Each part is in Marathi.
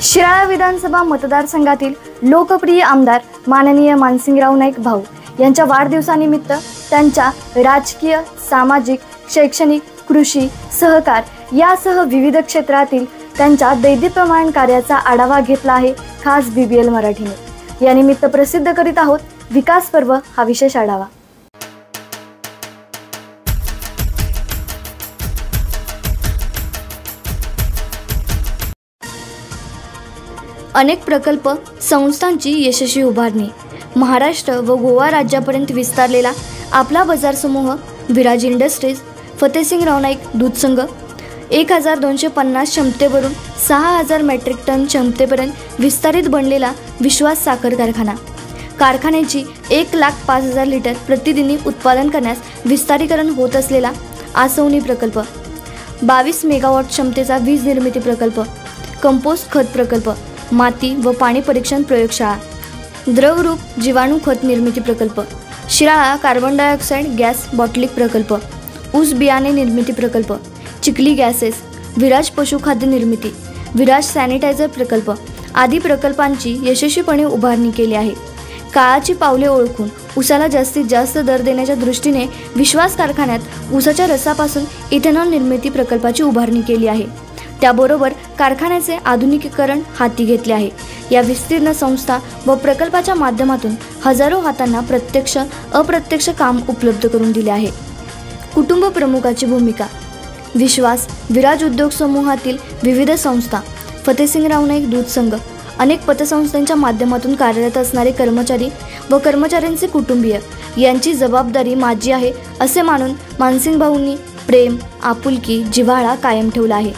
शिराळा विधानसभा मतदारसंघातील लोकप्रिय आमदार माननीय मानसिंगराव नाईक भाऊ यांच्या वाढदिवसानिमित्त त्यांच्या राजकीय, सामाजिक, शैक्षणिक, कृषी, सहकार यासह विविध क्षेत्रातील त्यांच्या दैदिप्यमान कार्याचा आढावा घेतला आहे खास BBL मराठीने। यानिमित्त प्रसिद्ध करीत आहोत विकास पर्व हा विशेष आढावा। अनेक प्रकल्प संस्थांची यशस्वी उभारणी, महाराष्ट्र व गोवा राज्यापर्यंत विस्तारलेला आपला बाजार समूह विराज इंडस्ट्रीज, फतेसिंगराव नाईक दूध संघ 1250 क्षमतेवरून 6000 मेट्रिक टन क्षमतेपर्यंत विस्तारित बनलेला विश्वास साखर कारखाना, कारखान्याची 1,05,000 लिटर प्रतिदिनी उत्पादन करण्यास विस्तारीकरण होत असलेला आसवनी प्रकल्प, 22 मेगावॉट क्षमतेचा वीज निर्मिती प्रकल्प, कंपोस्ट खत प्रकल्प, माती व पाणी परीक्षण प्रयोगशाळा, द्रवरूप जीवाणू खत निर्मिती प्रकल्प, Shirala carbon dioxide gas bottling प्रकल्प, ऊस बियाणे निर्मिती प्रकल्प, चिखली गॅसेस, विराज पशुखाद्य निर्मिती, विराज सॅनिटायझर प्रकल्प आदी प्रकल्पांची यशस्वीपणे उभारणी केली आहे। काळाची पावले ओळखून ऊसाला जास्तीत जास्त दर देण्याच्या दृष्टीने विश्वास कारखान्यात ऊसाच्या रसापासून इथेनॉल निर्मिती प्रकल्पाची उभारणी केली आहे। त्याबरोबर कारखान्याचे आधुनिकीकरण हाती घेतले आहे। या विस्तीर्ण संस्था व प्रकल्पाच्या माध्यमातून हजारो हातांना प्रत्यक्ष अप्रत्यक्ष काम उपलब्ध करून दिले आहे। कुटुंब प्रमुखाची भूमिका, विश्वास विराज उद्योग समूहातील विविध संस्था, फतेसिंगराव नाईक दूध संघ, अनेक पतसंस्थांच्या माध्यमातून कार्यरत असणारे कर्मचारी व कर्मचाऱ्यांचे कुटुंबीय यांची जबाबदारी माझी आहे असे मानून मानसिंग भाऊंनी प्रेम, आपुलकी, जिव्हाळा कायम ठेवला आहे।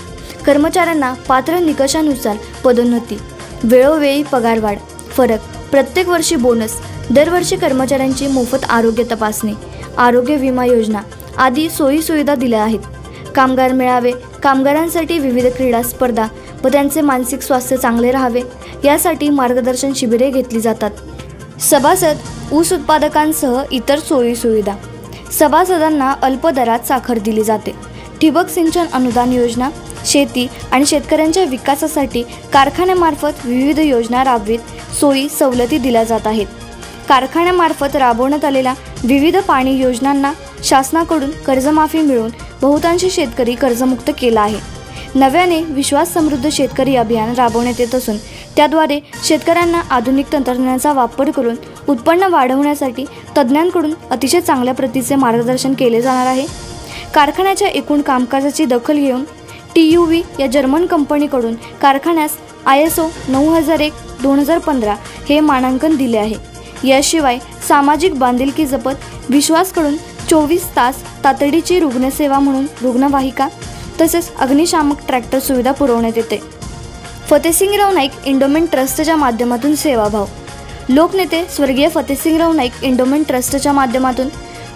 कर्मचाऱ्यांना पात्र निकषानुसार पदोन्नती, वेळोवेळी पगारवाढ, फरक, प्रत्येक वर्षी बोनस, दरवर्षी कर्मचाऱ्यांची मोफत आरोग्य तपासणी, आरोग्य विमा योजना आदी सोयी सुविधा दिल्या आहेत। कामगार मेळावे, कामगारांसाठी विविध क्रीडा स्पर्धा व त्यांचे मानसिक स्वास्थ्य चांगले राहावे यासाठी मार्गदर्शन शिबिरे घेतली जातात। सभासद, ऊस उत्पादकांसह इतर सोयी सुविधा, सभासदांना अल्प दरात साखर दिली जाते। ठिबक सिंचन अनुदान योजना, शेती आणि शेतकऱ्यांच्या विकासासाठी कारखान्यामार्फत विविध योजना राबवित सोयी सवलती दिल्या जात आहेत। कारखान्यामार्फत राबवण्यात आलेल्या विविध पाणी योजनांना शासनाकडून कर्जमाफी मिळून बहुतांश शेतकरी कर्जमुक्त केला आहे। नव्याने विश्वास समृद्ध शेतकरी अभियान राबवण्यात येत असून त्याद्वारे शेतकऱ्यांना आधुनिक तंत्रज्ञानाचा वापर करून उत्पन्न वाढवण्यासाठी तज्ज्ञांकडून अतिशय चांगल्या प्रतीचे मार्गदर्शन केले जाणार आहे। कारखान्याच्या एकूण कामकाजाची दखल घेऊन TUV या जर्मन कंपनीकडून कारखान्यास ISO 9001-2015 हे मानांकन दिले आहे। याशिवाय सामाजिक बांधिलकी जपत विश्वासकडून 24 तास तातडीची रुग्णसेवा म्हणून रुग्णवाहिका तसेच अग्निशामक ट्रॅक्टर सुविधा पुरवण्यात येते। फतेसिंगराव नाईक एंडोमेंट ट्रस्टच्या माध्यमातून सेवाभाव, लोकनेते स्वर्गीय फतेसिंगराव नाईक एंडोमेंट ट्रस्टच्या माध्यमातून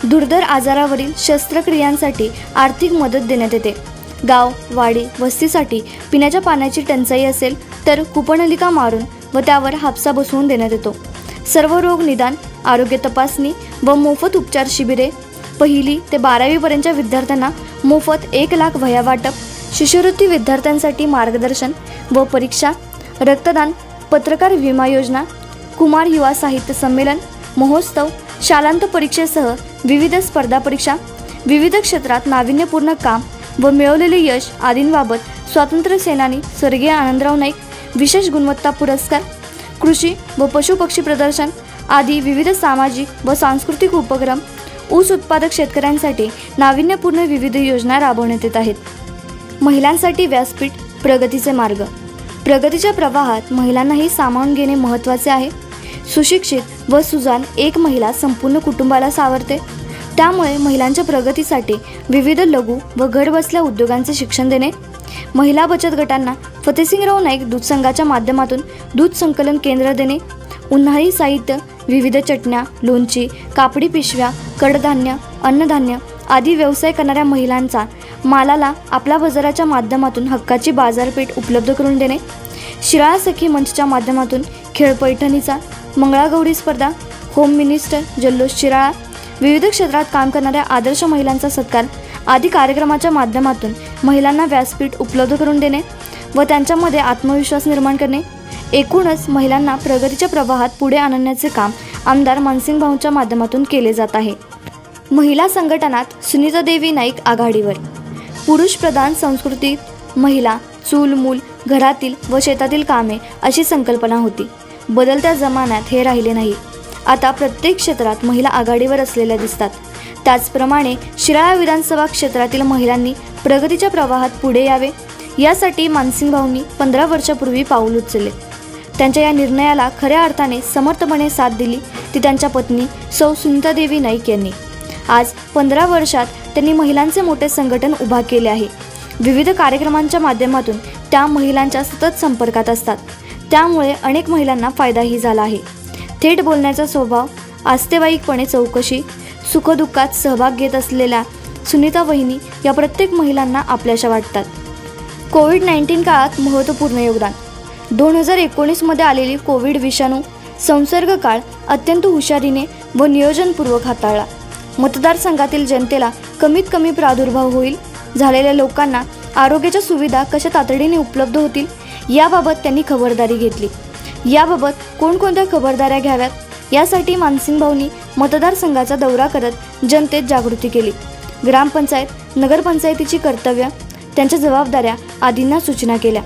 दुर्धर आजारावरील शस्त्रक्रियांसाठी आर्थिक मदत देण्यात येते। गाव, वाडी, वस्तीसाठी पिण्याच्या पाण्याची टंचाई असेल तर कूपनलिका मारून व त्यावर हापसा बसवून देण्यात येतो। सर्व रोग निदान, आरोग्य तपासणी व मोफत उपचार शिबिरे, 1ली ते 12वी पर्यंतच्या विद्यार्थ्यांना मोफत 1 लाख वह्या वाटप, शिष्यवृत्ती विद्यार्थ्यांसाठी मार्गदर्शन व परीक्षा, रक्तदान, पत्रकार विमा योजना, कुमार युवा साहित्य संमेलन, महोत्सव, शालांत परीक्षेसह विविध स्पर्धा परीक्षा, विविध क्षेत्रात नाविन्यपूर्ण काम व मिळवलेले यश आदींबाबत स्वातंत्र्य सेनानी स्वर्गीय आनंदराव नाईक विशेष गुणवत्ता पुरस्कार, कृषी व पशुपक्षी प्रदर्शन आदी विविध सामाजिक व सांस्कृतिक उपक्रम, ऊस उत्पादक शेतकऱ्यांसाठी नाविन्यपूर्ण विविध योजना राबवण्यात येत आहेत। महिलांसाठी व्यासपीठ, प्रगतीचे मार्ग, प्रगतीच्या प्रवाहात महिलांनाही सामावून घेणे महत्त्वाचे आहे। सुशिक्षित व सुजाण एक महिला संपूर्ण कुटुंबाला सावरते। त्यामुळे महिलांच्या प्रगतीसाठी विविध लघु व घरबसल्या उद्योगांचे शिक्षण देणे, महिला बचत गटांना फतेसिंगराव नाईक दूध संघाच्या माध्यमातून दूध संकलन केंद्र देणे, उन्हाळी साहित्य, विविध चटण्या, लोणची, कापडी पिशव्या, कडधान्य, अन्नधान्य आदी व्यवसाय करणाऱ्या महिलांचा मालाला आपल्या बाजाराच्या माध्यमातून हक्काची बाजारपेठ उपलब्ध करून देणे, शिराळा सखी मंचच्या माध्यमातून खेळ पैठणीचा, मंगळागौरी स्पर्धा, होम मिनिस्टर, जल्लोष शिराळा, विविध क्षेत्रात काम करणाऱ्या आदर्श महिलांचा सत्कार आदी कार्यक्रमाच्या माध्यमातून महिलांना व्यासपीठ उपलब्ध करून देणे, व त्यांच्यामध्ये आत्मविश्वास निर्माण करणे, एकूणच महिलांना प्रगतीच्या प्रवाहात पुढे आणण्याचे काम आमदार मानसिंग भाऊंच्या माध्यमातून केले जात आहे। महिला संघटनात सुनीतादेवी नाईक आघाडीवर। पुरुष प्रधान संस्कृतीत महिला चूल मूल घरातील व शेतातील कामे अशी संकल्पना होती। बदलत्या जमान्यात हे राहिले नाही। आता प्रत्येक क्षेत्रात महिला आघाडीवर असलेल्या दिसतात। त्याचप्रमाणे शिराळा विधानसभा क्षेत्रातील महिलांनी प्रगतीच्या प्रवाहात पुढे यावे यासाठी मानसिंग भाऊंनी 15 वर्षापूर्वी पाऊल उचलले। त्यांच्या या निर्णयाला खऱ्या अर्थाने समर्थपणे साथ दिली ती त्यांच्या पत्नी सौ सुनीतादेवी नाईक यांनी। आज 15 वर्षात त्यांनी महिलांचे मोठे संघटन उभा केले आहे। विविध कार्यक्रमांच्या माध्यमातून त्या महिलांच्या सतत संपर्कात असतात, त्यामुळे अनेक महिलांना फायदाही झाला आहे। थेट बोलण्याचा स्वभाव, आस्थेवाईकपणे चौकशी, सुखदुःखात सहभाग घेत असलेल्या सुनीता वहिनी या प्रत्येक महिलांना आपल्याशा वाटतात। कोविड-19 काळात महत्त्वपूर्ण योगदान। 2019 मध्ये आलेली कोविड विषाणू संसर्ग काळ अत्यंत हुशारीने व नियोजनपूर्वक हाताळला। मतदारसंघातील जनतेला कमीत कमी प्रादुर्भाव होईल, झालेल्या लोकांना आरोग्याच्या सुविधा कशा तातडीने उपलब्ध होतील याबाबत त्यांनी खबरदारी घेतली। याबाबत कोणकोणत्या खबरदाऱ्या घ्याव्यात यासाठी मानसिंग भाऊंनी मतदारसंघाचा दौरा करत जनतेत जागृती केली। ग्रामपंचायत, नगरपंचायतीची कर्तव्य, त्यांच्या जबाबदाऱ्या आदींना सूचना केल्या।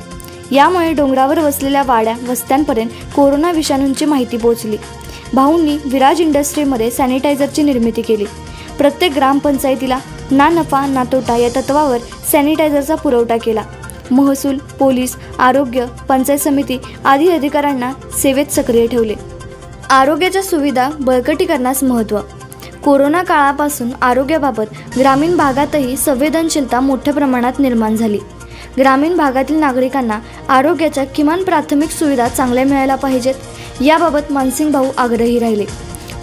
यामुळे डोंगरावर वसलेल्या वाड्या वस्त्यांपर्यंत कोरोना विषाणूंची माहिती पोहोचली। भाऊंनी विराज इंडस्ट्रीमध्ये सॅनिटायझरची निर्मिती केली। प्रत्येक ग्रामपंचायतीला ना नफा ना तोटा या तत्वावर सॅनिटायझरचा पुरवठा केला। महसूल, पोलीस, आरोग्य, पंचायत समिती आदी अधिकाऱ्यांना सेवेत सक्रिय ठेवले। आरोग्याच्या सुविधा बळकटीकरणास महत्त्व। कोरोना काळापासून आरोग्याबाबत ग्रामीण भागातही संवेदनशीलता मोठ्या प्रमाणात निर्माण झाली। ग्रामीण भागातील नागरिकांना आरोग्याच्या किमान प्राथमिक सुविधा चांगल्या मिळायला पाहिजेत याबाबत मानसिंग भाऊ आग्रही राहिले।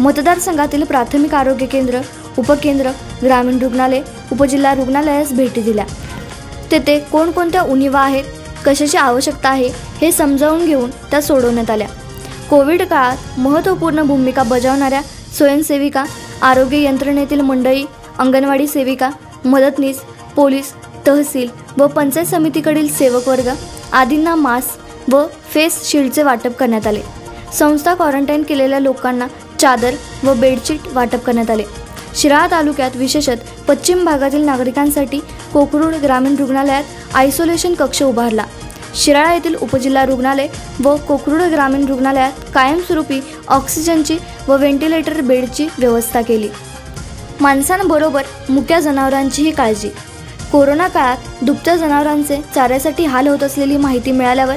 मतदारसंघातील प्राथमिक आरोग्य केंद्र, उपकेंद्र, ग्रामीण रुग्णालय, उपजिल्हा रुग्णालयास भेटी दिल्या। तेथे कोणकोणत्या उणिवा आहेत, कशाची आवश्यकता आहे हे समजावून घेऊन त्या सोडवण्यात आल्या। कोविड काळात महत्त्वपूर्ण भूमिका बजावणाऱ्या स्वयंसेविका, आरोग्य यंत्रणेतील मंडळी, अंगणवाडी सेविका, मदतनीस, पोलीस, तहसील व पंचायत समितीकडील सेवक वर्ग आदींना मास्क व फेस शील्डचे वाटप करण्यात आले। संस्था क्वारंटाईन केलेल्या लोकांना चादर व बेडशीट वाटप करण्यात आले। शिराळा तालुक्यात विशेषतः पश्चिम भागातील नागरिकांसाठी कोकरूड ग्रामीण रुग्णालयात आयसोलेशन कक्ष उभारला। शिराळा येथील उपजिल्हा रुग्णालय व कोकरूड ग्रामीण रुग्णालयात कायमस्वरूपी ऑक्सिजनची व व्हेंटिलेटर बेडची व्यवस्था केली। माणसांबरोबर मुक्या जनावरांचीही काळजी। कोरोना काळात दुभत्या जनावरांचे चाऱ्यासाठी हाल होत असलेली माहिती मिळाल्यावर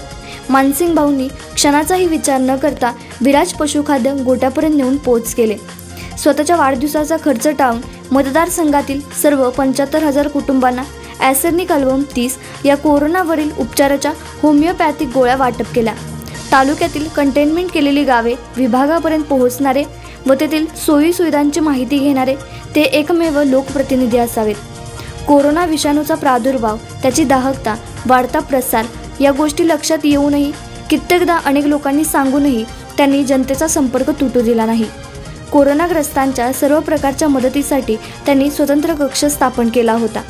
मानसिंग भाऊंनी क्षणाचाही विचार न करता विराज पशुखाद्य गोट्यापर्यंत नेऊन पोच केले। स्वतःच्या वाढदिवसाचा खर्च टाळून मतदारसंघातील सर्व 75,000 कुटुंबांना ॲसेर्निक अल्बम 30 या कोरोनावरील उपचाराच्या होमिओपॅथिक गोळ्या वाटप केल्या। तालुक्यातील कंटेनमेंट केलेली गावे विभागापर्यंत पोहोचणारे व तेथील सोयी सुविधांची माहिती घेणारे ते एकमेव लोकप्रतिनिधी असावेत। कोरोना विषाणूचा प्रादुर्भाव, त्याची दाहकता, वाढता प्रसार या गोष्टी लक्षात येऊनही कित्येकदा अनेक लोकांनी सांगूनही त्यांनी जनतेचा संपर्क तुटू दिला नाही। कोरोनाग्रस्तांच्या सर्व प्रकारच्या मदतीसाठी त्यांनी स्वतंत्र कक्ष स्थापन केला होता।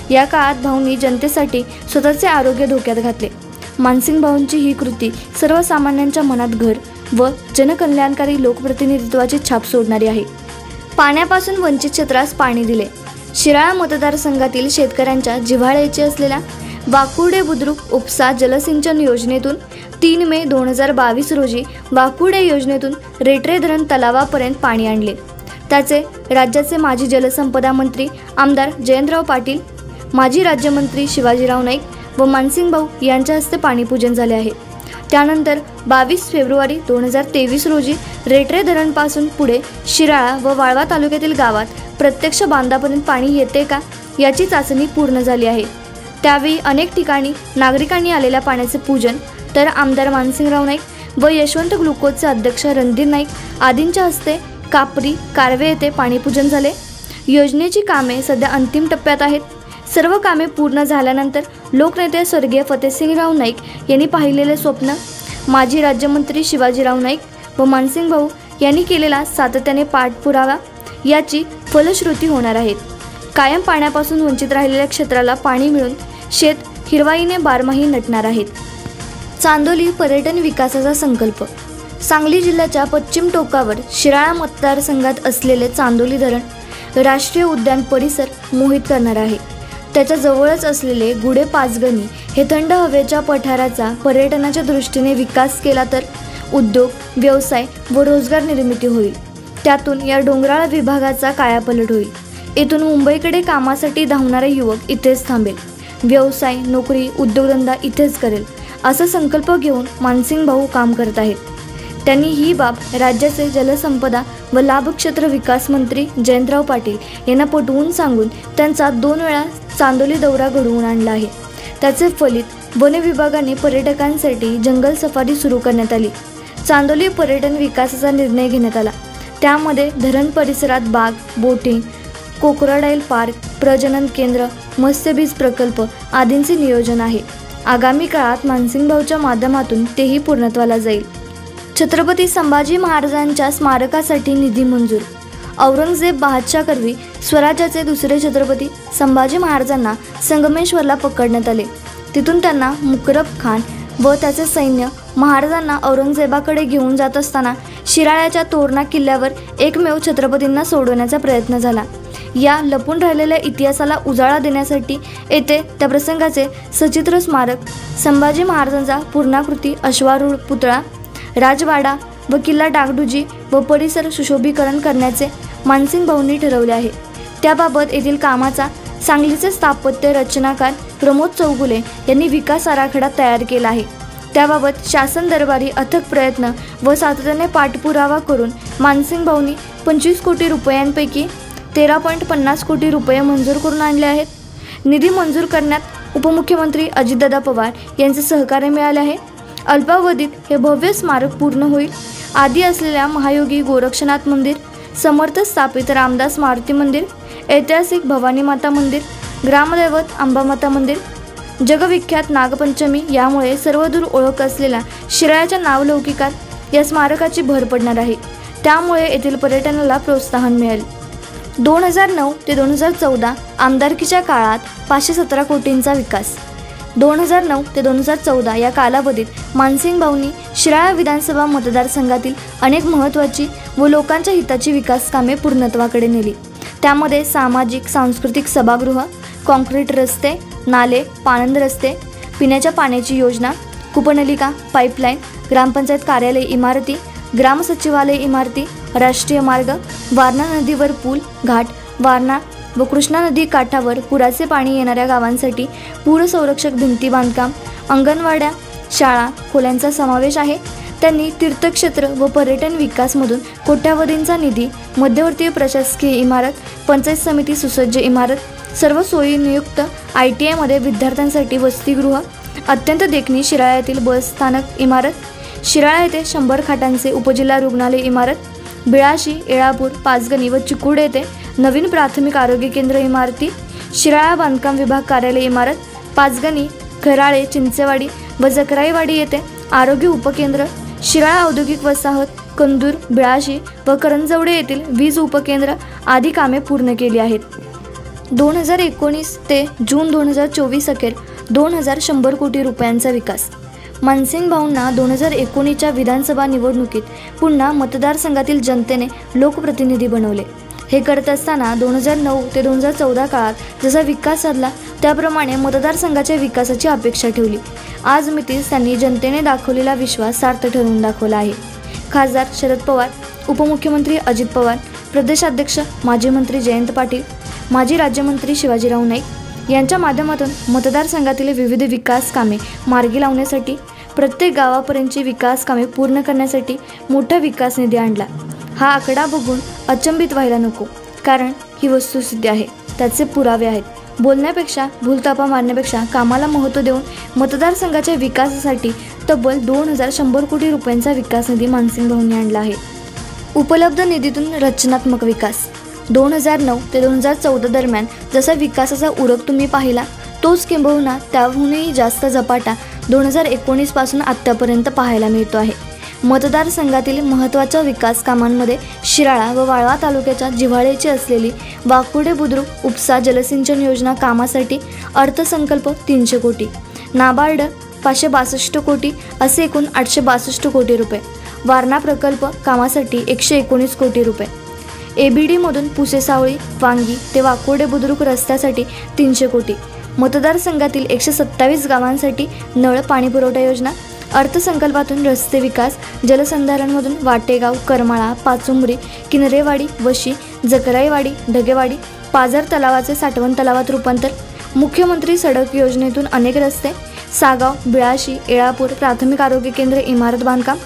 या काळात भाऊंनी जनतेसाठी स्वतःचे आरोग्य धोक्यात घातले। मानसिंग भाऊंची ही कृती सर्वसामान्यांच्या मनात घर व जनकल्याणकारी लोकप्रतिनिधित्वाची छाप सोडणारी आहे। पाण्यापासून वंचित क्षेत्रास पाणी दिले। शिराळा मतदारसंघातील शेतकऱ्यांच्या जिव्हाळ्याची असलेल्या वाकुर्डे बुद्रुक उपसा जलसिंचन योजनेतून 3 मे 2022 रोजी वाकुर्डे योजनेतून रेटरे धरण तलावापर्यंत पाणी आणले। त्याचे राज्याचे माजी जलसंपदा मंत्री आमदार जयंतराव पाटील, माजी राज्यमंत्री शिवाजीराव नाईक व मानसिंग भाऊ यांच्या हस्ते पाणीपूजन झाले आहे। त्यानंतर 22 फेब्रुवारी 2023 रोजी रेटरे धरणपासून पुढे शिराळा व वाळवा तालुक्यातील गावात प्रत्यक्ष बांधापर्यंत पाणी येते का याची चाचणी पूर्ण झाली आहे। त्यावेळी अनेक ठिकाणी नागरिकांनी आलेल्या पाण्याचे पूजन तर आमदार मानसिंगराव नाईक व यशवंत ग्लुकोजचे अध्यक्ष रणधीर नाईक आदींच्या हस्ते कापरी कारवे येथे पाणीपूजन झाले। योजनेची कामे सध्या अंतिम टप्प्यात आहेत। सर्व कामे पूर्ण झाल्यानंतर लोकनेते स्वर्गीय फतेसिंगराव नाईक यांनी पाहिलेले स्वप्न, माजी राज्यमंत्री शिवाजीराव नाईक व मानसिंग भाऊ यांनी केलेला सातत्याने पाठपुरावा याची फलश्रुती होणार आहेत। कायम पाण्यापासून वंचित राहिलेल्या क्षेत्राला पाणी मिळून शेत हिरवाईने बारमाही नटणार आहेत. चांदोली पर्यटन विकासाचा संकल्प. सांगली जिल्ह्याच्या पश्चिम टोकावर शिराळा मतदारसंघात असलेले चांदोली धरण राष्ट्रीय उद्यान परिसर मोहित करणार आहे. त्याच्या जवळच असलेले गुढे पाचगणी हे थंड हवेच्या पठाराचा पर्यटनाच्या दृष्टीने विकास केला तर उद्योग, व्यवसाय व रोजगार निर्मिती होईल. त्यातून या डोंगराळ विभागाचा कायापालट होईल. येथून मुंबईकडे कामासाठी धावणारे युवक इथेच थांबेल. व्यवसाय, नोकरी, उद्योगधंदा इथेच करेल असा संकल्प घेऊन मानसिंग भाऊ काम करत आहेत. त्यांनी ही बाब राज्याचे जलसंपदा व लाभक्षेत्र विकास मंत्री जयंतराव पाटील यांना पटवून सांगून त्यांचा 2 वेळा चांदोली दौरा घडवून आणला आहे. त्याचे फलित वन विभागाने पर्यटकांसाठी जंगल सफारी सुरू करण्यात आली. चांदोली पर्यटन विकासाचा निर्णय घेण्यात आला. त्यामध्ये धरण परिसरात बाग, बोटिंग, कोक्रोडाईल पार्क, प्रजनन केंद्र, मत्स्यबीज प्रकल्प आदींचे नियोजन आहे. आगामी काळात मानसिंग भाऊच्या माध्यमातून तेही पूर्णत्वाला जाईल. छत्रपती संभाजी महाराजांच्या स्मारकासाठी निधी मंजूर. औरंगजेब बादशाह करवी स्वराज्याचे दुसरे छत्रपती संभाजी महाराजांना संगमेश्वरला पकडण्यात आले. तिथून त्यांना मुकरब खान व त्याचे सैन्य महाराजांना औरंगजेबाकडे घेऊन जात असताना शिराळ्याच्या तोरणा किल्ल्यावर एकमेव छत्रपतींना सोडवण्याचा प्रयत्न झाला. या लपून राहिलेल्या इतिहासाला उजाळा देण्यासाठी येथे त्या प्रसंगाचे सचित्र स्मारक, संभाजी महाराजांचा पूर्णाकृती अश्वारूढ पुतळा, राजवाडा व किल्ला डागडुजी व परिसर सुशोभीकरण करण्याचे मानसिंग भाऊंनी ठरवले आहे. त्याबाबत येथील कामाचा सांगलीचे स्थापत्य रचनाकार प्रमोद चौगुले यांनी विकास आराखडा तयार केला आहे. त्याबाबत शासन दरबारी अथक प्रयत्न व सातत्याने पाठपुरावा करून मानसिंग भाऊंनी 25 कोटी रुपयांपैकी 13.50 कोटी रुपये मंजूर करून आणले आहेत. निधी मंजूर करण्यात उपमुख्यमंत्री अजितदादा पवार यांचे सहकार्य मिळाले आहे. अल्पावधीत हे भव्य स्मारक पूर्ण होईल. आधी असलेल्या महायोगी गोरक्षनाथ मंदिर, समर्थ स्थापित रामदास मारुती मंदिर, ऐतिहासिक भवानी माता मंदिर, ग्रामदैवत अंबामाता मंदिर, जगविख्यात नागपंचमी यामुळे सर्वदूर ओळख असलेल्या शिराळ्याच्या नावलौकिकात या स्मारकाची भर पडणार आहे. त्यामुळे येथील पर्यटनाला प्रोत्साहन मिळेल. 2009 ते 2014 आमदारकीच्या काळात 517 कोटींचा विकास. 2009 ते 2014 या कालावधीत मानसिंग भाऊंनी शिराळा विधानसभा मतदारसंघातील अनेक महत्त्वाची व लोकांच्या हिताची विकास कामे पूर्णत्वाकडे नेली. त्यामध्ये सामाजिक सांस्कृतिक सभागृह, काँक्रीट रस्ते, नाले, पाणंद रस्ते, पिण्याच्या पाण्याची योजना, कूपनलिका, पाईपलाईन, ग्रामपंचायत कार्यालय इमारती, ग्राम सचिवालय इमारती, राष्ट्रीय मार्ग, वारणा नदीवर पूल, घाट, वारणा व कृष्णा नदी काठावर पुराचे पाणी येणाऱ्या गावांसाठी पूर संरक्षक भिंती बांधकाम, अंगणवाड्या, शाळा, खोल्यांचा समावेश आहे. त्यांनी तीर्थक्षेत्र व पर्यटन विकासमधून कोट्यावधींचा निधी, मध्यवर्ती प्रशासकीय इमारत, पंचायत समिती सुसज्ज इमारत, सर्व सोयी नियुक्त, ITIमध्ये विद्यार्थ्यांसाठी वसतिगृह, अत्यंत देखणी शिराळ्यातील बस स्थानक इमारत, शिराळा येथे 100 खाटांचे उपजिल्हा रुग्णालय इमारत, बिळाशी, येळापूर, पाचगणी व चिकुड येथे नवीन प्राथमिक आरोग्य केंद्र इमारती, शिराळा बांधकाम विभाग कार्यालय इमारत, पाचगणी, खराळे, चिंचेवाडी व जकराईवाडी येथे आरोग्य उपकेंद्र, शिराळा औद्योगिक वसाहत, कंदूर, बिळाशी व करंजवडे येथील वीज उपकेंद्र आदी कामे पूर्ण केली आहेत. 2019 ते जून 2024 अखेर 2100 कोटी रुपयांचा विकास. मानसिंग भाऊंना 2019च्या विधानसभा निवडणुकीत पुन्हा मतदारसंघातील जनतेने लोकप्रतिनिधी बनवले. हे करत असताना 2009 ते 2014 काळात जसा विकास साधला त्याप्रमाणे मतदारसंघाच्या विकासाची अपेक्षा ठेवली. आज मितीस त्यांनी जनतेने दाखवलेला विश्वास सार्थ ठरवून दाखवला आहे. खासदार शरद पवार, उपमुख्यमंत्री अजित पवार, प्रदेशाध्यक्ष माजी मंत्री जयंत पाटील, माजी राज्यमंत्री शिवाजीराव नाईक यांच्या माध्यमातून मतदारसंघातील विविध विकास कामे मार्गी लावण्यासाठी, प्रत्येक गावापर्यंतची विकास कामे पूर्ण करण्यासाठी मोठा विकास निधी आणला. हा आकडा बघून अचंबित व्हायला नको, कारण ही वस्तुस्थिती आहे, त्याचे पुरावे आहेत. बोलण्यापेक्षा, भूलथापा मारण्यापेक्षा कामाला महत्त्व देऊन मतदारसंघाच्या विकासासाठी तब्बल 2100 कोटी रुपयांचा विकास निधी मानसिंग भाऊंनी आणला आहे. उपलब्ध निधीतून रचनात्मक विकास. 2009 ते 2014 दरम्यान जसा विकासाचा उरक तुम्ही पाहिला, तोच किंबहुना त्याहूनही जास्त झपाटा 2019 पासून आत्तापर्यंत पाहायला मिळतो आहे. मतदारसंघातील महत्त्वाच्या विकास कामांमध्ये शिराळा व वाळवा तालुक्याच्या जिव्हाळ्याची असलेली वाकुर्डे बुद्रुक उपसा जलसिंचन योजना कामासाठी अर्थसंकल्प 300 कोटी, नाबार्ड 562 कोटी असे एकूण 862 कोटी रुपये, वारणा प्रकल्प कामासाठी 119 कोटी रुपये, ABDमधून पुसेसावळी वांगी ते वाकुर्डे बुद्रुक रस्त्यासाठी 300 कोटी, मतदारसंघातील 127 गावांसाठी नळ पाणीपुरवठा योजना, अर्थसंकल्पातून रस्ते विकास, जलसंधारणमधून वाटेगाव, करमाळा, पाचुंबरी, किनरेवाडी, वशी, जकराईवाडी, ढगेवाडी, पाझर तलावाचे साठवण तलावात रूपांतर, मुख्यमंत्री सडक योजनेतून अनेक रस्ते, सागाव, बिळाशी, येळापूर प्राथमिक आरोग्य केंद्र इमारत बांधकाम,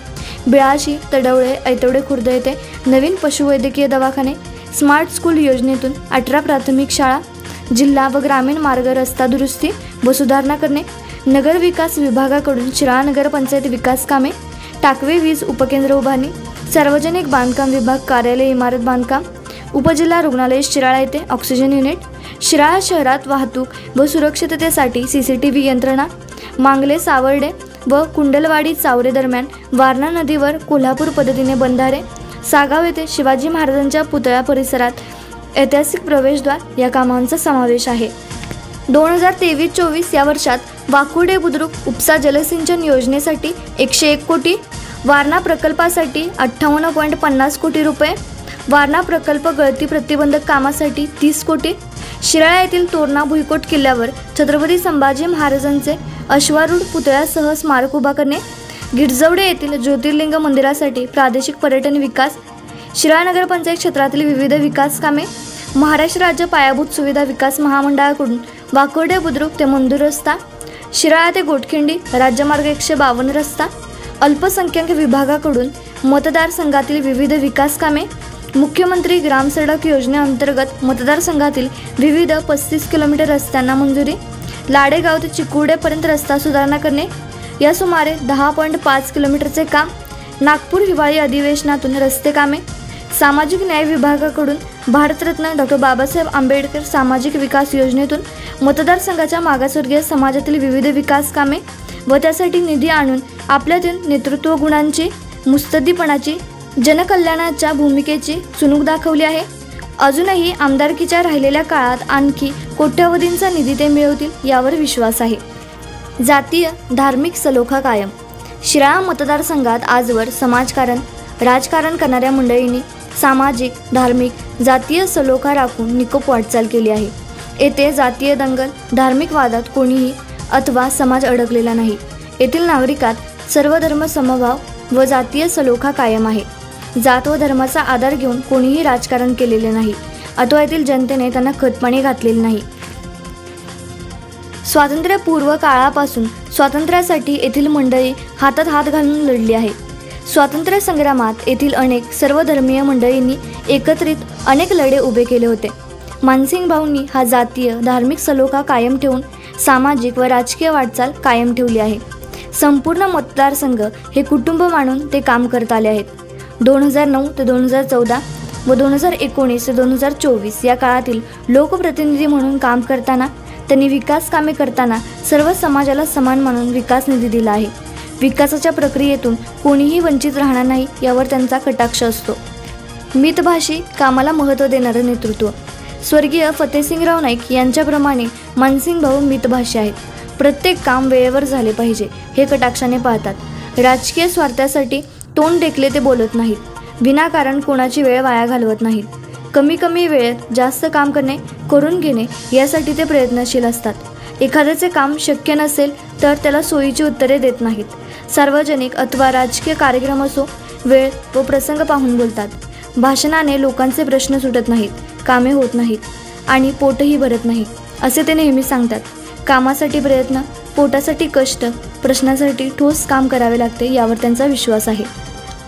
बिळाशी, तडवळे, ऐतवडे खुर्द येथे नवीन पशुवैद्यकीय दवाखाने, स्मार्ट स्कूल योजनेतून 18 प्राथमिक शाळा, जिल्हा व ग्रामीण मार्ग रस्ता दुरुस्ती व सुधारणा करणे, नगर विकास विभागाकडून शिराळा नगरपंचायत विकास कामे, टाकवे वीज उपकेंद्र उभारणी, सार्वजनिक बांधकाम विभाग कार्यालय इमारत बांधकाम, उपजिल्हा रुग्णालय शिराळा येथे ऑक्सिजन युनिट, शिराळा शहरात वाहतूक व सुरक्षिततेसाठी CCTV यंत्रणा, मांगले सावर्डे व कुंडलवाडी चावरे दरम्यान वारणा नदीवर कोल्हापूर पद्धतीने बंधारे, सागाव येथे शिवाजी महाराजांच्या पुतळ्या परिसरात ऐतिहासिक प्रवेशद्वार या कामांचा समावेश आहे. 2023-24 या वर्षात वाकुर्डे बुद्रुक उपसा जलसिंचन योजनेसाठी 101 कोटी, वारणा प्रकल्पासाठी 58.50 कोटी रुपये, वारणा प्रकल्प गळती प्रतिबंधक कामासाठी 30 कोटी, शिराळा येथील तोरणा भुईकोट किल्ल्यावर छत्रपती संभाजी महाराजांचे अश्वारूढ पुतळ्यासह स्मारक उभा करणे, गिरजवडे येथील ज्योतिर्लिंग मंदिरासाठी प्रादेशिक पर्यटन विकास, शिराळा नगरपंचायत क्षेत्रातील विविध विकास कामे, महाराष्ट्र राज्य पायाभूत सुविधा विकास महामंडळाकडून वाकुर्डे बुद्रुक ते मंदूर रस्ता, शिराळा ते गोटखिंडी राज्यमार्ग 152 रस्ता, अल्पसंख्याक विभागाकडून मतदारसंघातील विविध विकास कामे, मुख्यमंत्री ग्राम सडक योजनेअंतर्गत मतदारसंघातील विविध 35 किलोमीटर रस्त्यांना मंजुरी, लाडेगाव ते चिकुर्डेपर्यंत रस्ता सुधारणा करणे, या सुमारे 10.5 किलोमीटरचे काम, नागपूर हिवाळी अधिवेशनातून रस्ते कामे, सामाजिक न्याय विभागाकडून भारतरत्न डॉ. बाबासाहेब आंबेडकर सामाजिक विकास योजनेतून मतदारसंघाच्या मागासवर्गीय समाजातील विविध विकास कामे व त्यासाठी निधी आणून आपल्यातील नेतृत्व गुणांची, मुत्सद्दीपणाची, जनकल्याणाच्या भूमिकेची चुणूक दाखवली आहे. अजूनही आमदारकीच्या राहिलेल्या काळात आणखी कोट्यवधींचा निधी ते मिळवतील यावर विश्वास आहे. जातीय धार्मिक सलोखा कायम. शिराळा मतदारसंघात आजवर समाजकारण, राजकारण करणाऱ्या मंडळींनी सामाजिक, धार्मिक, जातीय सलोखा राखून निकोप वाटचाल केली आहे. येथे जातीय दंगल, धार्मिक वादात कोणीही अथवा समाज अडकलेला नाही. येथील नागरिकात सर्व धर्म समभाव व जातीय सलोखा कायम आहे. जात व धर्माचा आधार घेऊन कोणीही राजकारण केलेले नाही अथवा येथील जनतेने त्यांना खतपाणी घातलेले नाही. स्वातंत्र्यपूर्व काळापासून स्वातंत्र्यासाठी येथील मंडळी हातात हात घालून लढली आहे. स्वातंत्र्य संग्रामात येथील अनेक सर्वधर्मीय मंडळींनी एकत्रित अनेक लढे उभे केले होते. मानसिंग भाऊंनी हा जातीय धार्मिक सलोखा कायम ठेवून सामाजिक व राजकीय वाटचाल कायम ठेवली आहे. संपूर्ण मतदारसंघ हे कुटुंब मानून ते काम करत आले आहेत. 2009 ते 2014 व 2019 ते 2024 या काळातील लोकप्रतिनिधी म्हणून काम करताना त्यांनी विकास कामे करताना सर्व समाजाला समान मानून विकास निधी दिला आहे. विकासाच्या प्रक्रियेतून कोणीही वंचित राहणार नाही यावर त्यांचा कटाक्ष असतो. मितभाषी कामाला महत्त्व देणारं नेतृत्व. स्वर्गीय फतेसिंगराव नाईक यांच्याप्रमाणे मानसिंग भाऊ मितभाषी आहेत. प्रत्येक काम वेळेवर झाले पाहिजे हे कटाक्षाने पाहतात. राजकीय स्वार्थासाठी तोंड टेकले ते बोलत नाहीत. विनाकारण कोणाची वेळ वाया घालवत नाहीत. कमी वेळेत जास्त काम करणे, करून घेणे यासाठी ते प्रयत्नशील असतात. एखाद्याचे काम शक्य नसेल तर त्याला सोयीची उत्तरे देत नाहीत. सार्वजनिक अथवा राजकीय कार्यक्रम असो, वेळ व प्रसंग पाहून बोलतात. भाषणाने लोकांचे प्रश्न सुटत नाहीत, कामे होत नाहीत आणि पोटही भरत नाही असे ते नेहमी सांगतात. कामासाठी प्रयत्न, पोटासाठी कष्ट, प्रश्नासाठी ठोस काम करावे लागते यावर त्यांचा विश्वास आहे.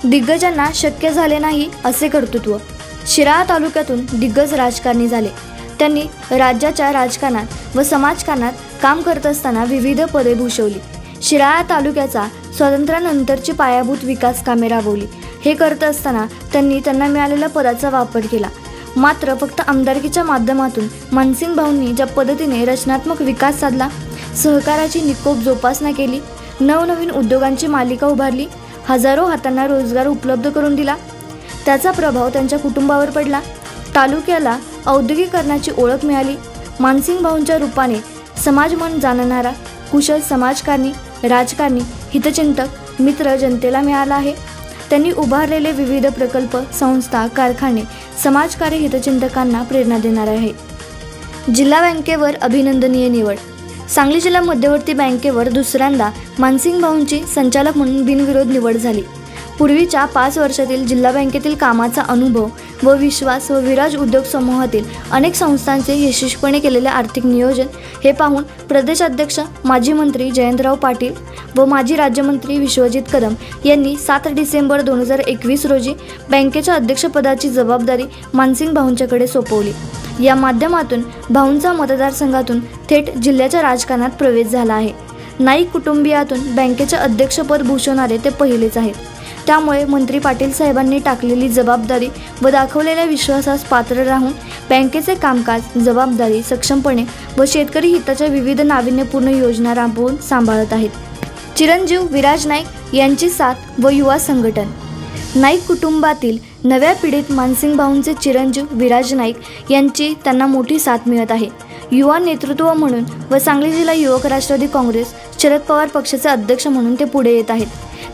दिग्गजांना शक्य झाले नाही असे कर्तृत्व. शिराळा तालुक्यातून दिग्गज राजकारणी झाले. त्यांनी राज्याच्या राजकारणात व समाजकारणात काम करत असताना विविध पदे भूषवली. शिराळा तालुक्याचा स्वातंत्र्यानंतरची पायाभूत विकास कामे राबवली. हे करत असताना त्यांनी त्यांना मिळालेल्या पदाचा वापर केला. मात्र फक्त आमदारकीच्या माध्यमातून मानसिंग भाऊंनी ज्या पद्धतीने रचनात्मक विकास साधला, सहकाराची निकोप जोपासना केली, नवनवीन उद्योगांची मालिका उभारली, हजारो हातांना रोजगार उपलब्ध करून दिला। त्याचा प्रभाव त्यांच्या कुटुंबावर पडला। तालुक्याला औद्योगिकरणाची ओळख मिळाली। मानसिंग भाऊंच्या रूपाने समाज मन जाणणारा कुशल समाजकारणी, राजकारणी, हितचिंतक मित्र जनतेला मिळाला आहे। त्यांनी उभारलेले विविध प्रकल्प, संस्था, कारखाने समाजकार्य हितचिंतकांना प्रेरणा देणारे आहे। जिल्हा बँकेवर अभिनंदनीय निवड। सांगली जिल्हा मध्यवर्ती बँकेवर दुसऱ्यांदा मानसिंग भाऊंची संचालक म्हणून बिनविरोध निवड झाली। पूर्वीच्या 5 वर्षातील जिल्हा बँकेतील कामाचा अनुभव व विश्वास व विराज उद्योग समूहातील अनेक संस्थांचे यशस्वीपणे केलेले आर्थिक नियोजन हे पाहून प्रदेशाध्यक्ष माजी मंत्री जयंतराव पाटील व माजी राज्यमंत्री विश्वजित कदम यांनी 7 डिसेंबर 2021 रोजी बँकेच्या अध्यक्षपदाची जबाबदारी मानसिंग भाऊंच्याकडे सोपवली। या माध्यमातून भाऊंचा मतदारसंघातून थेट जिल्ह्याच्या राजकारणात प्रवेश झाला आहे। नाईक कुटुंबियातून बँकेचे अध्यक्षपद भूषवणारे ते पहिलेच आहेत। त्यामुळे मंत्री पाटील साहेबांनी टाकलेली जबाबदारी व दाखवलेल्या विश्वासास पात्र राहून बँकेचे कामकाज जबाबदारी सक्षमपणे व शेतकरी हिताच्या विविध नाविन्यपूर्ण योजना राबवून सांभाळत आहेत। चिरंजीव विराज नाईक यांची साथ व युवा संघटन। नाईक कुटुंबातील नव्या पिढीत मानसिंग भाऊंचे चिरंजीव विराज नाईक यांची त्यांना मोठी साथ मिळत आहे। युवा नेतृत्व म्हणून व सांगली जिल्हा युवक राष्ट्रवादी काँग्रेस शरद पवार पक्षाचे अध्यक्ष म्हणून ते पुढे येत आहेत।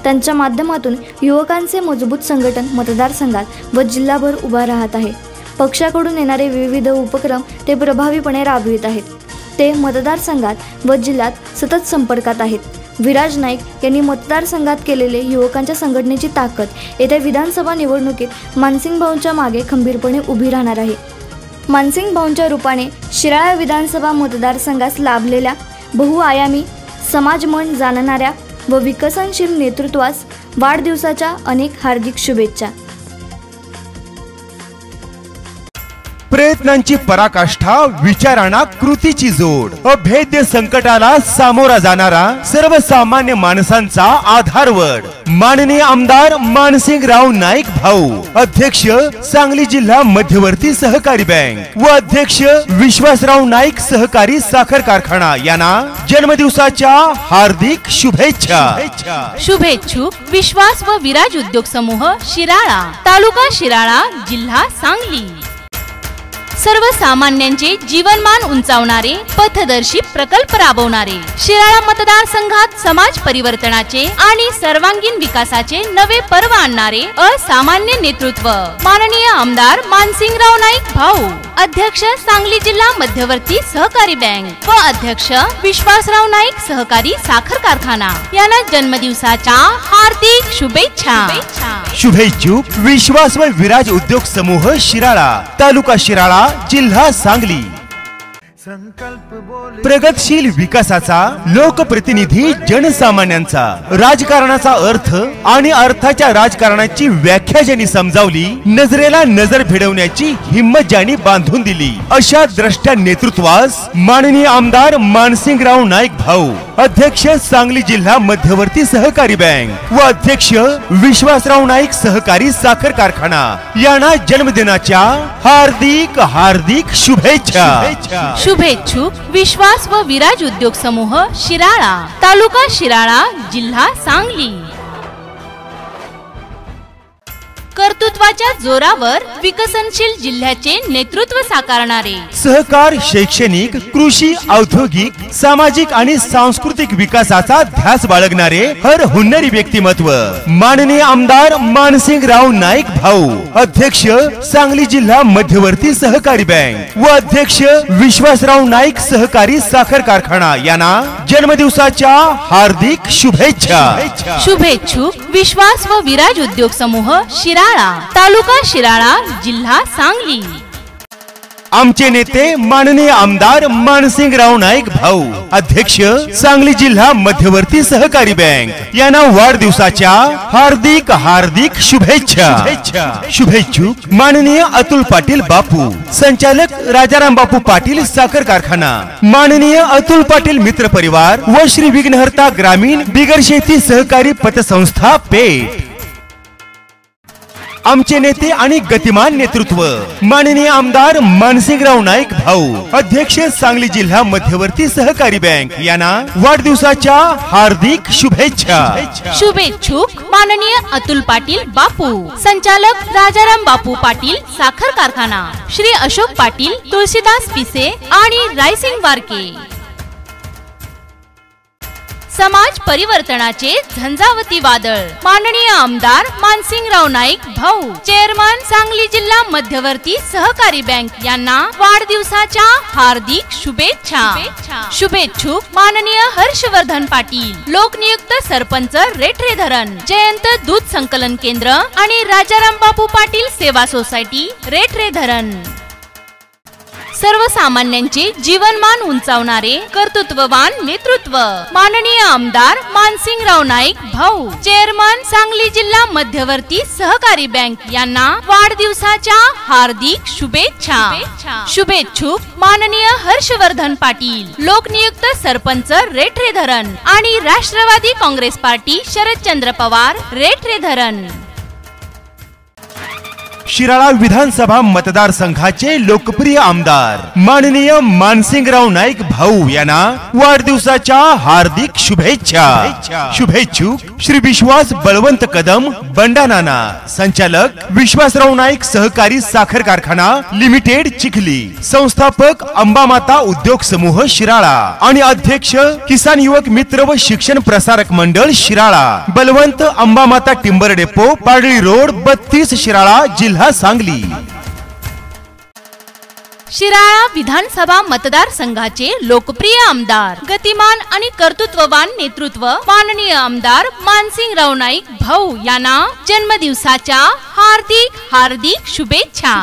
त्यांच्या माध्यमातून युवकांचे मजबूत संघटन मतदारसंघात व जिल्हाभर उभा राहत आहे। पक्षाकडून येणारे विविध उपक्रम ते प्रभावीपणे राबवित आहेत। ते मतदारसंघात व जिल्ह्यात सतत संपर्कात आहेत। विराज नाईक यांनी मतदारसंघात केलेले युवकांच्या संघटनेची ताकद येत्या विधानसभा निवडणुकीत मानसिंग भाऊंच्या मागे खंबीरपणे उभी राहणार आहे। मानसिंग भाऊंच्या रूपाने शिराळा विधानसभा मतदारसंघास लाभलेल्या बहुआयामी समाज मन जाणणाऱ्या व विकसनशील नेतृत्वास वाढदिवसाच्या अनेक हार्दिक शुभेच्छा। प्रयत्नांची पराकाष्ठा, विचारांना कृतीची जोड, अभेद्य संकटाला सामोरा जाणारा सर्वसामान्य माणसांचा आधारवड माननीय आमदार मानसिंगराव नाईक भाऊ, अध्यक्ष सांगली जिल्हा मध्यवर्ती सहकारी बँक व अध्यक्ष विश्वासराव नाईक सहकारी साखर कारखाना यांना जन्मदिवसाच्या हार्दिक शुभेच्छा। शुभेच्छुक विश्वास व विराज उद्योग समूह शिराळा, तालुका शिराळा, जिल्हा सांगली। सर्वसामान्यांचे जीवनमान उंचावणारे पथदर्शी प्रकल्प राबवणारे, शिराळा मतदारसंघात समाज परिवर्तनाचे आणि सर्वांगीण विकासाचे नवे पर्व आणणारे असामान्य नेतृत्व माननीय आमदार मानसिंगराव नाईक भाऊ, अध्यक्ष सांगली जिल्हा मध्यवर्ती सहकारी बँक व अध्यक्ष विश्वासराव नाईक सहकारी साखर कारखाना यांना जन्मदिवसाच्या हार्दिक शुभेच्छा। शुभेच्छुक विश्वास व विराज उद्योग समूह शिराळा, तालुका शिराळा, जिल्हा सांगली। प्रगतशील विकासाचा, लोकप्रतिनिधी जनसामान्यांचा, राजकारणाचा अर्थ आणि अर्थाच्या राजकारणाची व्याख्या ज्यांनी समजावली, नजरेला नजर भिडवण्याची हिम्मत ज्यांनी बांधून दिली, अशा द्रष्टया नेतृत्वास माननीय आमदार मानसिंगराव नाईक भाऊ, अध्यक्ष सांगली जिल्हा मध्यवर्ती सहकारी बँक व अध्यक्ष विश्वासराव नाईक सहकारी साखर कारखाना यांना जन्मदिनाच्या हार्दिक हार्दिक शुभेच्छा। शुभेच्छुक विश्वास व विराज उद्योग समूह शिराळा, तालुका शिराळा, जिल्हा सांगली। कर्तृत्वाच्या जोरावर विकसनशील जिल्ह्याचे नेतृत्व साकारणारे, सहकार, शैक्षणिक, कृषी, औद्योगिक, सामाजिक आणि सांस्कृतिक विकासाचा ध्यास बाळगणारे हर हुन्नरी व्यक्तिमत्व माननीय आमदार मानसिंगराव नाईक भाऊ, अध्यक्ष सांगली जिल्हा मध्यवर्ती सहकारी बँक व अध्यक्ष विश्वासराव नाईक सहकारी साखर कारखाना यांना जन्मदिवसाच्या हार्दिक शुभेच्छा। शुभेच्छुक विश्वास व विराज उद्योग समूह शिराळा, तालुका शिराळा, जिल्हा सांगली। आमचे नेते माननीय आमदार मानसिंगराव नाईक भाऊ, अध्यक्ष सांगली जिल्हा मध्यवर्ती सहकारी बँक यांना वाढदिवसाच्या हार्दिक हार्दिक शुभेच्छा। शुभेच्छुक माननीय अतुल पाटील बापू, संचालक राजाराम बापू पाटील साखर कारखाना, माननीय अतुल पाटील मित्र परिवार व श्री विघ्नहर्ता ग्रामीण बिगर शेती सहकारी पतसंस्था पेठ। आमचे नेते आणि गतिमान नेतृत्व माननीय आमदार मानसिंगराव नाईक भाऊ, अध्यक्ष सांगली जिल्हा मध्यवर्ती सहकारी बँक यांना वाढदिवसाच्या हार्दिक शुभेच्छा. शुभेच्छुक माननीय अतुल पाटील बापू, संचालक राजाराम बापू पाटील साखर कारखाना, श्री अशोक पाटील, तुळशीदास पिसे आणि रायसिंग बारके. समाज परिवर्तनाचे झंझावती वादळ माननीय आमदार मानसिंगराव नाईक भाऊ, चेअरमन सांगली जिल्हा मध्यवर्ती सहकारी बँक यांना वाढदिवसाच्या हार्दिक शुभेच्छा. शुभेच्छुक माननीय हर्षवर्धन पाटील, लोकनियुक्त सरपंच रेठरे धरण, जयंत दूध संकलन केंद्र आणि राजाराम बापू पाटील सेवा सोसायटी रेठरे धरण. सर्वसामान्यांचे जीवनमान उंचावणारे कर्तृत्ववान नेतृत्व माननीय आमदार मानसिंगराव नाईक भाऊ, चेअरमन सांगली जिल्हा मध्यवर्ती सहकारी बँक यांना वाढदिवसाच्या हार्दिक शुभेच्छा. शुभेच्छुक माननीय हर्षवर्धन पाटील, लोकनियुक्त सरपंच रेठरे धरण आणि राष्ट्रवादी काँग्रेस पार्टी शरदचंद्र पवार रेठरे धरण. शिराळा विधानसभा मतदारसंघाचे लोकप्रिय आमदार माननीय मानसिंगराव नाईक भाऊ यांना वाढदिवसाच्या हार्दिक शुभेच्छा. शुभेच्छुक श्री विश्वास बळवंत कदम बंडानाना, संचालक विश्वासराव नाईक सहकारी साखर कारखाना लिमिटेड चिखली, संस्थापक अंबामाता उद्योग समूह शिराळा आणि अध्यक्ष किसान युवक मित्र व शिक्षण Prasarak Mandal Shirala, Balwant Ambamata timber depot, Padali road 32 Shirala जिल्हा सांगली. शिराळा विधानसभा मतदारसंघाचे लोकप्रिय आमदार, गतिमान आणि कर्तृत्ववान नेतृत्व माननीय आमदार मानसिंगराव नाईक भाऊ यांना जन्मदिवसाच्या हार्दिक हार्दिक शुभेच्छा.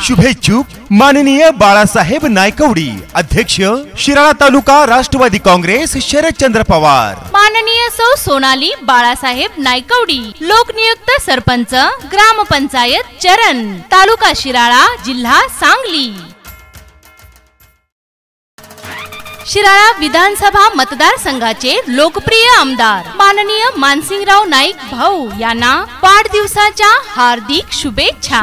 शुभेच्छुक माननीय बाळासाहेब नायकवडी, अध्यक्ष शिराळा तालुका राष्ट्रवादी काँग्रेस शरदचंद्र पवार, माननीय सौ सोनाली बाळासाहेब नायकवडी, लोकनियुक्त सरपंच ग्रामपंचायत चरण, तालुका शिराळा जिल्हा सांगली. शिराळा विधानसभा मतदारसंघाचे लोकप्रिय आमदार माननीय मानसिंगराव नाईक भाऊ यांना वाढदिवसाच्या हार्दिक शुभेच्छा.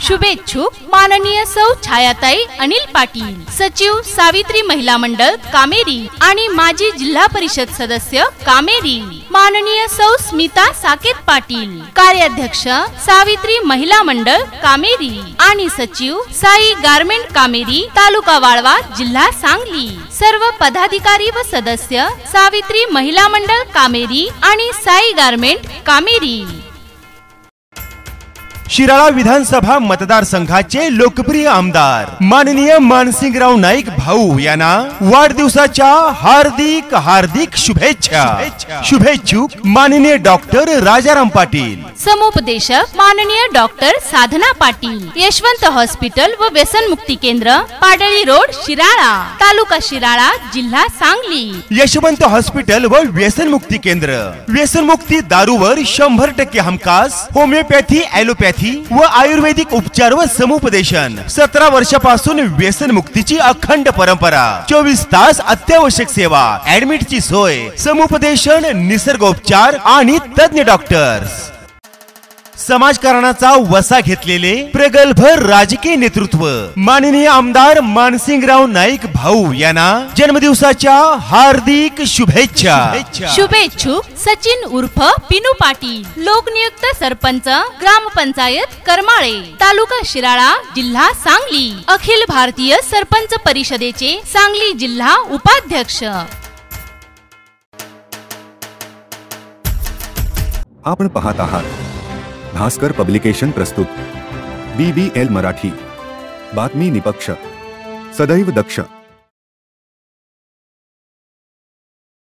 शुभेच्छुक माननीय सौ छायाताई अनिल पाटील, सचिव सावित्री महिला मंडळ कामेरी आणि माजी जिल्हा परिषद सदस्य कामेरी, माननीय सौ स्मिता साकेत पाटील, कार्याध्यक्ष सावित्री महिला मंडळ कामेरी आणि सचिव साई गारमेंट कामेरी, तालुका वाळवा जिल्हा सांगली. सर्व पदाधिकारी व सदस्य सावित्री महिला मंडळ कामेरी आणि साई गारमेंट कामेरी. शिराळा विधानसभा मतदारसंघाचे लोकप्रिय आमदार माननीय मानसिंगराव नाईक भाऊ यांना वाढदिवसाच्या हार्दिक हार्दिक शुभेच्छा. शुभेच्छुक माननीय डॉक्टर राजाराम पाटील, समुपदेशक माननीय डॉक्टर साधना पाटील, यशवंत हॉस्पिटल व व्यसनमुक्ती केंद्र, पाडळी रोड शिराळा, तालुका शिराळा जिल्हा सांगली. यशवंत हॉस्पिटल व व्यसनमुक्ती केंद्र, व्यसनमुक्ती दारूवर 100% हमखास, होमिओपॅथी, ॲलोपॅथी व आयुर्वेदिक उपचार व समुपदेशन. 17 वर्षापासून व्यसनमुक्तीची अखंड परंपरा, 24 तास अत्यावश्यक सेवा, ऍडमिटची सोय, समुपदेशन, निसर्गोपचार आणि तज्ञ डॉक्टर्स. समाजकारणाचा वसा घेतलेले प्रगल्भ राजकीय नेतृत्व माननीय आमदार मानसिंगराव नाईक भाऊ यांना जन्मदिवसाच्या हार्दिक शुभेच्छा. शुभेच्छुक सचिन उर्फ पिनू पाटील, लोकनियुक्त सरपंच ग्रामपंचायत करमाळे, तालुका शिराळा जिल्हा सांगली, अखिल भारतीय सरपंच परिषदेचे सांगली जिल्हा उपाध्यक्ष. आपण पाहत आहात भास्कर पब्लिकेशन प्रस्तुत BBL मराठी, बातमी निपक्ष, सदैव दक्ष.